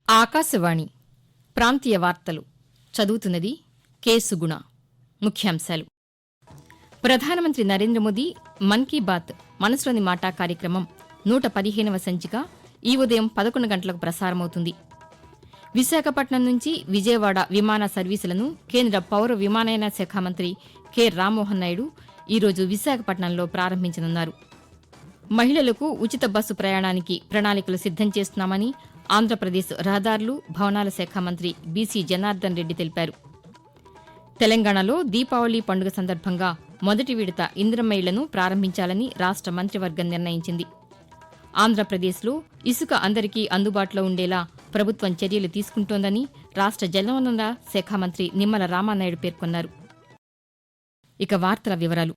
ఆకాశవాణి ప్రాంతీయ వార్తలు చదువుతున్నది కె సుగుణ. ముఖ్యాంశాలు: ప్రధానమంత్రి నరేంద్ర మోదీ మన్ కీ బాత్ మనసులోని మాట కార్యక్రమం 115వ సంచిక ఈ ఉదయం 11 గంటలకు ప్రసారమవుతుంది. విశాఖపట్నం నుంచి విజయవాడ విమాన సర్వీసులను కేంద్ర పౌర విమానయాన శాఖ మంత్రి కె రామ్మోహన్ నాయుడు ఈరోజు విశాఖపట్నంలో ప్రారంభించనున్నారు. మహిళలకు ఉచిత బస్సు ప్రయాణానికి ప్రణాళికలు సిద్దం చేస్తున్నామని ఆంధ్రప్రదేశ్ రహదారులు, భవనాల శాఖ మంత్రి బీసీ జనార్దన్ రెడ్డి తెలిపారు. తెలంగాణలో దీపావళి పండుగ సందర్భంగా మొదటి విడత ఇందిరమ్మ ఇళ్లను ప్రారంభించాలని రాష్ట మంత్రివర్గం నిర్ణయించింది. ఆంధ్రప్రదేశ్లో ఇసుక అందరికీ అందుబాటులో ఉండేలా ప్రభుత్వం చర్యలు తీసుకుంటోందని రాష్ట జలవనరుల శాఖ మంత్రి నిమ్మల రామానాయుడు పేర్కొన్నారు. ఇక వార్తల వివరాలు: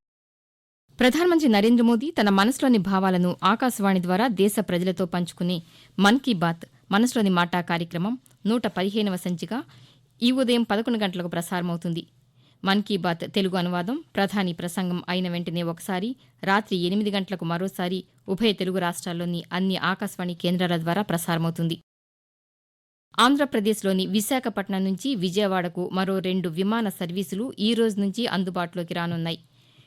ప్రధానమంత్రి నరేంద్ర మోదీ తన మనసులోని భావాలను ఆకాశవాణి ద్వారా దేశ ప్రజలతో పంచుకునే మన్ కీ బాత్ మనసులోని మాట కార్యక్రమం 115వ సంచిక ఈ ఉదయం 11 గంటలకు ప్రసారమవుతుంది. మన్ కీ బాత్ తెలుగు అనువాదం ప్రధాని ప్రసంగం అయిన వెంటనే ఒకసారి, రాత్రి 8 గంటలకు మరోసారి ఉభయ తెలుగు రాష్ట్రాల్లోని అన్ని ఆకాశవాణి కేంద్రాల ద్వారా ప్రసారమవుతుంది. ఆంధ్రప్రదేశ్లోని విశాఖపట్నం నుంచి విజయవాడకు మరో 2 విమాన సర్వీసులు ఈ రోజు నుంచి అందుబాటులోకి రానున్నాయి.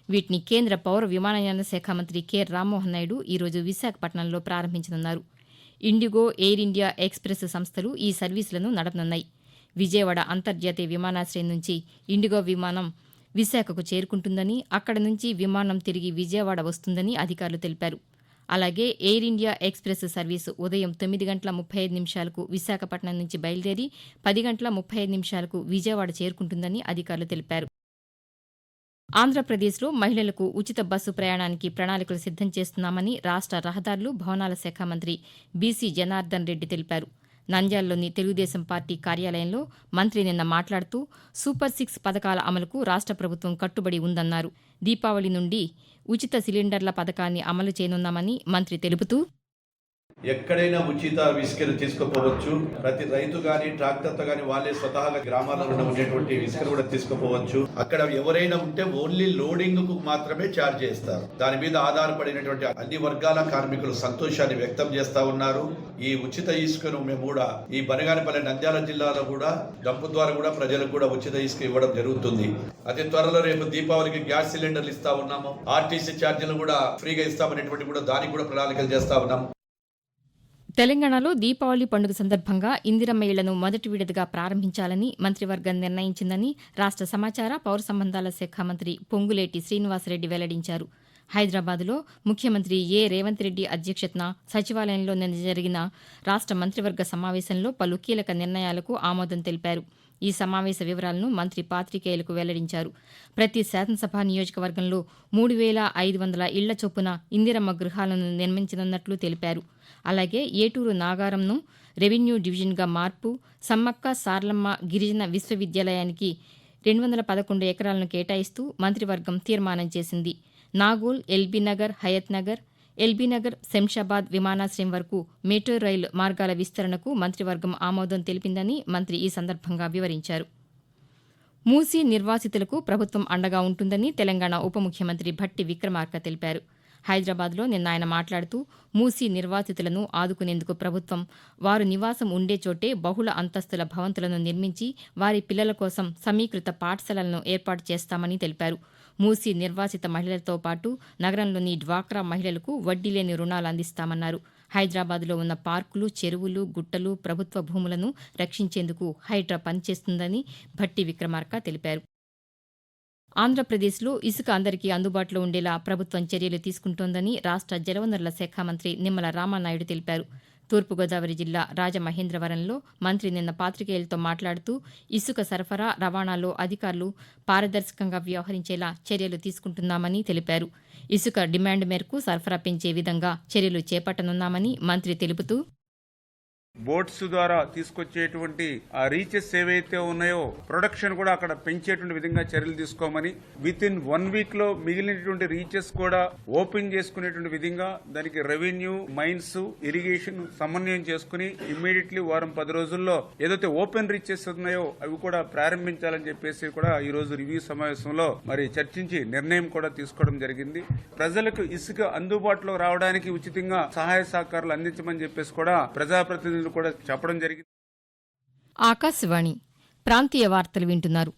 వీటిని కేంద్ర పౌర విమానయాన శాఖ మంత్రి కె రామ్మోహన్ నాయుడు ఈరోజు విశాఖపట్నంలో ప్రారంభించనున్నారు. ఇండిగో, ఎయిర్ ఇండియా ఎక్స్ప్రెస్ సంస్థలు ఈ సర్వీసులను నడపనున్నాయి. విజయవాడ అంతర్జాతీయ విమానాశ్రయం నుంచి ఇండిగో విమానం విశాఖకు చేరుకుంటుందని, అక్కడి నుంచి విమానం తిరిగి విజయవాడ వస్తుందని అధికారులు తెలిపారు. అలాగే ఎయిర్ ఇండియా ఎక్స్ప్రెస్ సర్వీసు ఉదయం 9:35 విశాఖపట్నం నుంచి బయలుదేరి 10:35 విజయవాడ చేరుకుంటుందని అధికారులు తెలిపారు. ఆంధ్రప్రదేశ్లో మహిళలకు ఉచిత బస్సు ప్రయాణానికి ప్రణాళికలు సిద్దం చేస్తున్నామని రాష్ట రహదారులు, భవనాల శాఖ మంత్రి బీసీ జనార్దన్ రెడ్డి తెలిపారు. నంద్యాలలోని తెలుగుదేశం పార్టీ కార్యాలయంలో మంత్రి నిన్న మాట్లాడుతూ సూపర్ 6 పథకాల అమలుకు రాష్ట ప్రభుత్వం కట్టుబడి ఉందన్నారు. దీపావళి నుండి ఉచిత సిలిండర్ల పథకాన్ని అమలు చేయనున్నామని మంత్రి తెలుపుతూ, ఎక్కడైనా ఉచిత ఇసుకను తీసుకుపోవచ్చు. ప్రతి రైతు గాని ట్రాక్టర్తో గాని వాళ్ళే స్వతహాగా గ్రామాలలో ఉండేటువంటి ఇసుకను కూడా తీసుకుపోవచ్చు. అక్కడ ఎవరైనా ఉంటే ఓన్లీ లోడింగ్ కు మాత్రమే ఛార్జ్ చేస్తారు. దాని మీద ఆధారపడినటువంటి అన్ని వర్గాల కార్మికులు సంతోషాన్ని వ్యక్తం చేస్తా ఉన్నారు. ఈ ఉచిత ఇసుకను మేము కూడా ఈ బనగానపల్లి నంద్యాల జిల్లాలో కూడా డంపు ద్వారా కూడా ప్రజలకు కూడా ఉచిత ఇసుక ఇవ్వడం జరుగుతుంది. అతి త్వరలో రేపు దీపావళికి గ్యాస్ సిలిండర్లు ఇస్తా ఉన్నాము. ఆర్టీసీ ఛార్జీలు కూడా ఫ్రీగా ఇస్తామనేటువంటి కూడా దానికి కూడా ప్రణాళికలు చేస్తా ఉన్నాము. తెలంగాణలో దీపావళి పండుగ సందర్భంగా ఇందిరమ్మ ఇళ్లను మొదటి విడతగా ప్రారంభించాలని మంత్రివర్గం నిర్ణయించిందని రాష్ట సమాచార, పౌర సంబంధాల శాఖ మంత్రి పొంగులేటి శ్రీనివాసరెడ్డి వెల్లడించారు. హైదరాబాద్లో ముఖ్యమంత్రి ఏ రేవంత్ రెడ్డి అధ్యక్షతన సచివాలయంలో నిన్న జరిగిన రాష్ట మంత్రివర్గ సమావేశంలో పలు కీలక నిర్ణయాలకు ఆమోదం తెలిపారు. ఈ సమావేశ వివరాలను మంత్రి పాతికేయులకు వెల్లడించారు. ప్రతి శాసనసభ నియోజకవర్గంలో 3,500 ఇళ్ల చొప్పున ఇందిరమ్మ గృహాలను నిర్మించనున్నట్లు తెలిపారు. అలాగే ఏటూరు నాగారంను రెవెన్యూ డివిజన్గా మార్పు, సమ్మక్క సార్లమ్మ గిరిజన విశ్వవిద్యాలయానికి 211 ఎకరాలను కేటాయిస్తూ మంత్రివర్గం తీర్మానం చేసింది. నాగోల్, ఎల్బీనగర్, హయత్ నగర్, ఎల్బీనగర్, శంషాబాద్ విమానాశ్రయం వరకు మెట్రో రైలు మార్గాల విస్తరణకు మంత్రివర్గం ఆమోదం తెలిపిందని మంత్రి ఈ సందర్భంగా వివరించారు. మూసీ నిర్వాసితులకు ప్రభుత్వం అండగా ఉంటుందని తెలంగాణ ఉప ముఖ్యమంత్రి భట్టి విక్రమార్క తెలిపారు. హైదరాబాద్లో నిన్న ఆయన మాట్లాడుతూ మూసీ నిర్వాసితులను ఆదుకునేందుకు ప్రభుత్వం వారు నివాసం ఉండే చోటే బహుళ అంతస్తుల భవంతులను నిర్మించి వారి పిల్లల కోసం సమీకృత పాఠశాలలను ఏర్పాటు చేస్తామని తెలిపారు. మూసీ నిర్వాసిత మహిళలతో పాటు నగరంలోని డ్వాక్రా మహిళలకు వడ్డీ లేని రుణాలు అందిస్తామన్నారు. హైదరాబాద్లో ఉన్న పార్కులు, చెరువులు, గుట్టలు, ప్రభుత్వ భూములను రక్షించేందుకు హైడ్రా పనిచేస్తుందని భట్టి విక్రమార్క తెలిపారు. ఆంధ్రప్రదేశ్లో ఇసుక అందరికీ అందుబాటులో ఉండేలా ప్రభుత్వం చర్యలు తీసుకుంటోందని రాష్ట జలవనరుల శాఖ మంత్రి నిమ్మల రామానాయుడు తెలిపారు. తూర్పుగోదావరి జిల్లా రాజమహేంద్రవరంలో మంత్రి నిన్న పాతికేయులతో మాట్లాడుతూ ఇసుక సరఫరా, రవాణాలో అధికారులు పారదర్శకంగా వ్యవహరించేలా చర్యలు తీసుకుంటున్నామని తెలిపారు. ఇసుక డిమాండ్ మేరకు సరఫరా పెంచే విధంగా చర్యలు చేపట్టనున్నామని మంత్రి తెలుపుతూ, బోట్స్ ద్వారా తీసుకొచ్చేటువంటి ఆ రీచెస్ ఏవైతే ఉన్నాయో ప్రొడక్షన్ కూడా అక్కడ పెంచేటువంటి విధంగా చర్యలు తీసుకోమని విత్ ఇన్ 1 వీక్ లో మిగిలినటువంటి రీచెస్ కూడా ఓపెన్ చేసుకునేటువంటి విధంగా దానికి రెవెన్యూ, మైన్స్, ఇరిగేషన్ సమన్వయం చేసుకుని ఇమ్మీడియట్లీ వారం 10 రోజుల్లో ఏదైతే ఓపెన్ రీచెస్ ఉన్నాయో అవి కూడా ప్రారంభించాలని చెప్పేసి కూడా ఈ రోజు రివ్యూ సమావేశంలో మరి చర్చించి నిర్ణయం కూడా తీసుకోవడం జరిగింది. ప్రజలకు ఇసుక అందుబాటులో రావడానికి ఉచితంగా సహాయ సహకారాలు అందించమని చెప్పేసి కూడా ప్రజాప్రతినిధులు కూడా చెప్పడం జరిగింది. ఆకాశవాణి ప్రాంతీయ వార్తలు వింటున్నారు.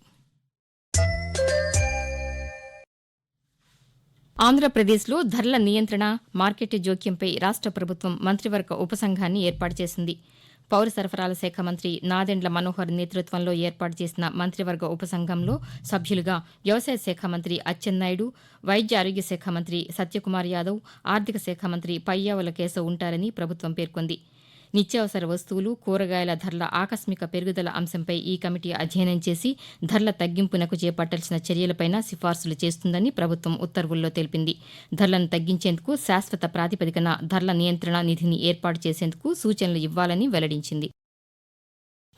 ఆంధ్రప్రదేశ్లో ధరల నియంత్రణ, మార్కెట్ జోక్యంపై రాష్ట ప్రభుత్వం మంత్రివర్గ ఉపసంఘాన్ని ఏర్పాటు చేసింది. పౌర సరఫరాల శాఖ మంత్రి నాదెండ్ల మనోహర్ నేతృత్వంలో ఏర్పాటు చేసిన మంత్రివర్గ ఉపసంఘంలో సభ్యులుగా వ్యవసాయ శాఖ మంత్రి అచ్చెన్నాయుడు, వైద్య ఆరోగ్య శాఖ మంత్రి సత్యకుమార్ యాదవ్, ఆర్థిక శాఖ మంత్రి పయ్యావుల కేశవ్ ఉంటారని ప్రభుత్వం పేర్కొంది. నిత్యావసర వస్తువులు, కూరగాయల ధరల ఆకస్మిక పెరుగుదల అంశంపై ఈ కమిటీ అధ్యయనం చేసి ధరల తగ్గింపునకు చేపట్టాల్సిన చర్యలపైన సిఫార్సులు చేస్తుందని ప్రభుత్వం ఉత్తర్వుల్లో తెలిపింది. ధరలను తగ్గించేందుకు శాశ్వత ప్రాతిపదికన ధరల నియంత్రణ నిధిని ఏర్పాటు చేసేందుకు సూచనలు ఇవ్వాలని వెల్లడించింది.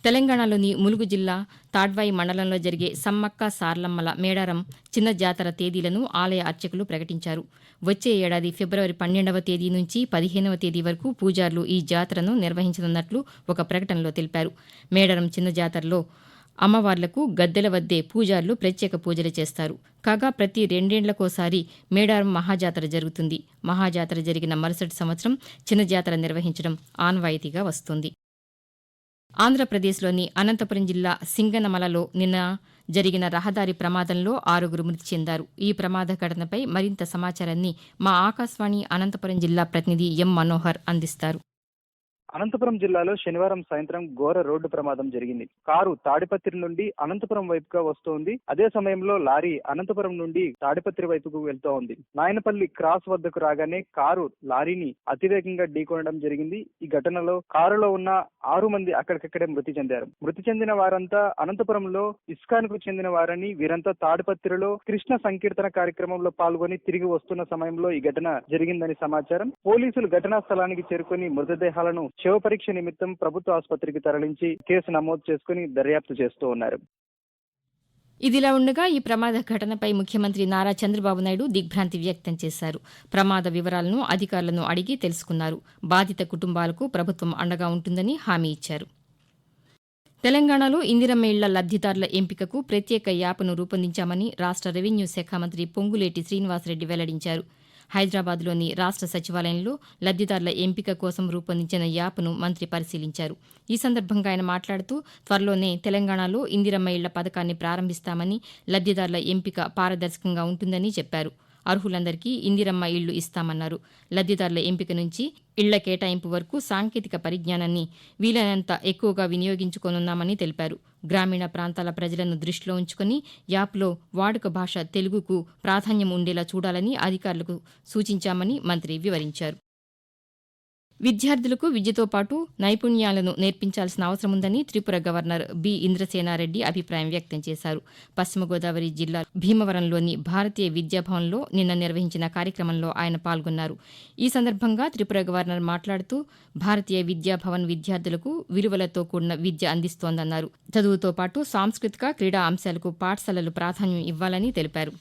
తెలంగాణలోని ములుగు జిల్లా తాడ్వాయి మండలంలో జరిగే సమ్మక్క సార్లమ్మల మేడారం చిన్న జాతర తేదీలను ఆలయ అర్చకులు ప్రకటించారు. వచ్చే ఏడాది ఫిబ్రవరి 12వ తేదీ నుంచి 15వ తేదీ వరకు పూజారులు ఈ జాతరను నిర్వహించనున్నట్లు ఒక ప్రకటనలో తెలిపారు. మేడారం చిన్న జాతరలో అమ్మవార్లకు గద్దెల వద్దే పూజారులు ప్రత్యేక పూజలు చేస్తారు. కాగా ప్రతి 2 ఏళ్లకోసారి మేడారం మహాజాతర జరుగుతుంది. మహాజాతర జరిగిన మరుసటి సంవత్సరం చిన్న జాతర నిర్వహించడం ఆనవాయితీగా వస్తోంది. ఆంధ్రప్రదేశ్లోని అనంతపురం జిల్లా సింగనమలలో నిన్న జరిగిన రహదారి ప్రమాదంలో 6గురు మృతి చెందారు. ఈ ప్రమాద ఘటనపై మరింత సమాచారాన్ని మా ఆకాశవాణి అనంతపురం జిల్లా ప్రతినిధి ఎం మనోహర్ అందిస్తారు. అనంతపురం జిల్లాలో శనివారం సాయంత్రం ఘోర రోడ్డు ప్రమాదం జరిగింది. కారు తాడిపత్రి నుండి అనంతపురం వైపుగా వస్తోంది. అదే సమయంలో లారీ అనంతపురం నుండి తాడిపత్రి వైపుకు వెళ్తూ ఉంది. నాయనపల్లి క్రాస్ వద్దకు రాగానే కారు లారీని అతివేగంగా ఢీకొనడం జరిగింది. ఈ ఘటనలో కారులో ఉన్న 6 మంది అక్కడికక్కడే మృతి చెందారు. మృతి చెందిన వారంతా అనంతపురంలో ఇస్కాన్కు చెందిన వారని, వీరంతా తాడిపత్రిలో కృష్ణ సంకీర్తన కార్యక్రమంలో పాల్గొని తిరిగి వస్తున్న సమయంలో ఈ ఘటన జరిగిందని సమాచారం. పోలీసులు ఘటనా స్థలానికి చేరుకుని మృతదేహాలను శవ పరీక్ష నిమిత్తం ప్రభుత్వ ఆసుపత్రికి తరలించి కేసు నమోదు చేసుకుని దర్యాప్తు చేస్తూ ఉన్నారు. ఇదిలా ఉండగా ఈ ప్రమాద ఘటనపై ముఖ్యమంత్రి నారా చంద్రబాబు నాయుడు దిగ్భ్రాంతి వ్యక్తం చేశారు. ప్రమాద వివరాలను అధికారులను అడిగి తెలుసుకున్నారు. బాధిత కుటుంబాలకు ప్రభుత్వం అండగా ఉంటుందని హామీ ఇచ్చారు. తెలంగాణలో ఇందిరమ్మ ఇళ్ల లబ్దిదారుల ఎంపికకు ప్రత్యేక యాప్ను రూపొందించామని రాష్ట రెవెన్యూ శాఖ మంత్రి పొంగులేటి శ్రీనివాసరెడ్డి వెల్లడించారు. హైదరాబాద్లోని రాష్ట సచివాలయంలో లబ్దిదారుల ఎంపిక కోసం రూపొందించిన యాప్ను మంత్రి పరిశీలించారు. ఈ సందర్భంగా ఆయన మాట్లాడుతూ త్వరలోనే తెలంగాణలో ఇందిరమ్మ ఇళ్ల పథకాన్ని ప్రారంభిస్తామని, లబ్దిదారుల ఎంపిక పారదర్శకంగా ఉంటుందని చెప్పారు. అర్హులందరికీ ఇందిరమ్మ ఇళ్లు ఇస్తామన్నారు. లబ్దిదారుల ఎంపిక నుంచి ఇళ్ల కేటాయింపు వరకు సాంకేతిక పరిజ్ఞానాన్ని వీలైనంత ఎక్కువగా వినియోగించుకోనున్నామని తెలిపారు. గ్రామీణ ప్రాంతాల ప్రజలను దృష్టిలో ఉంచుకుని యాప్లో వాడుక భాష తెలుగుకు ప్రాధాన్యం ఉండేలా చూడాలని అధికారులకు సూచించామని మంత్రి వివరించారు. విద్యార్థులకు విద్యతో పాటు నైపుణ్యాలను నేర్పించాల్సిన అవసరముందని త్రిపుర గవర్నర్ బి ఇంద్రసేనారెడ్డి అభిప్రాయం వ్యక్తం చేశారు. పశ్చిమ గోదావరి జిల్లా భీమవరంలోని భారతీయ విద్యాభవన్లో నిన్న నిర్వహించిన కార్యక్రమంలో ఆయన పాల్గొన్నారు. ఈ సందర్భంగా త్రిపుర గవర్నర్ మాట్లాడుతూ భారతీయ విద్యాభవన్ విద్యార్థులకు విలువలతో కూడిన విద్య అందిస్తోందన్నారు. చదువుతో పాటు సాంస్కృతిక, క్రీడా అంశాలకు పాఠశాలలు ప్రాధాన్యం ఇవ్వాలని తెలిపారు.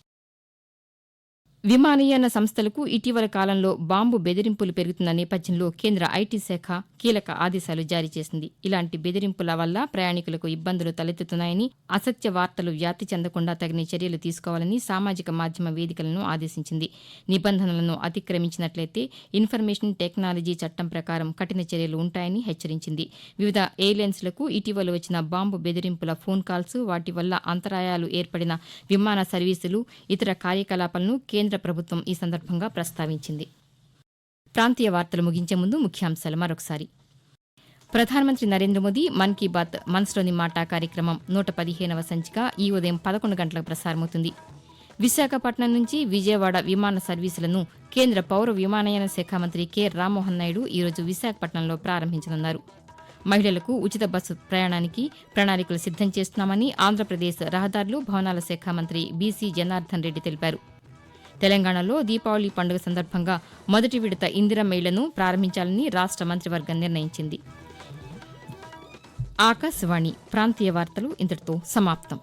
విమానయాన సంస్థలకు ఇటీవల కాలంలో బాంబు బెదిరింపులు పెరుగుతున్న నేపథ్యంలో కేంద్ర ఐటీ శాఖ కీలక ఆదేశాలు జారీ చేసింది. ఇలాంటి బెదిరింపుల వల్ల ప్రయాణికులకు ఇబ్బందులు తలెత్తుతున్నాయని, అసత్య వార్తలు వ్యాప్తి చెందకుండా తగిన చర్యలు తీసుకోవాలని సామాజిక మాధ్యమ వేదికలను ఆదేశించింది. నిబంధనలను అతిక్రమించినట్లయితే ఇన్ఫర్మేషన్ టెక్నాలజీ చట్టం ప్రకారం కఠిన చర్యలు ఉంటాయని హెచ్చరించింది. వివిధ ఎయిర్లైన్స్లకు ఇటీవల వచ్చిన బాంబు బెదిరింపుల ఫోన్ కాల్స్, వాటి వల్ల అంతరాయాలు ఏర్పడిన విమాన సర్వీసులు, ఇతర కార్యకలాపాలను కేంద్ర ప్రభుత్వం ఈ సందర్భంగా ప్రస్తావించింది. ప్రాంతీయ వార్తలు ముగించే ముందు ముఖ్యాంశాలు మరొకసారి. ప్రధానమంత్రి నరేంద్ర మోదీ మన్ కీ బాత్ మనసులోని మాట కార్యక్రమం 115వ సంచిక ఈ ఉదయం 11 గంటలకు ప్రసారమవుతుంది. విశాఖపట్నం నుంచి విజయవాడ విమాన సర్వీసులను కేంద్ర పౌర విమానయాన శాఖ మంత్రి కె రామ్మోహన్ నాయుడు ఈరోజు విశాఖపట్నంలో ప్రారంభించనున్నారు. మహిళలకు ఉచిత బస్సు ప్రయాణానికి ప్రణాళికలు సిద్దం చేస్తున్నామని ఆంధ్రప్రదేశ్ రహదారులు, భవనాల శాఖ మంత్రి బీసీ జనార్దన్ రెడ్డి తెలిపారు. తెలంగాణలో దీపావళి పండుగ సందర్భంగా మొదటి విడత ఇందిరమ్మ ఇళ్లను ప్రారంభించాలని రాష్ట మంత్రివర్గం నిర్ణయించింది. ఆకాశవాణి ప్రాంతీయ వార్తలు ఇంతటితో సమాప్తం.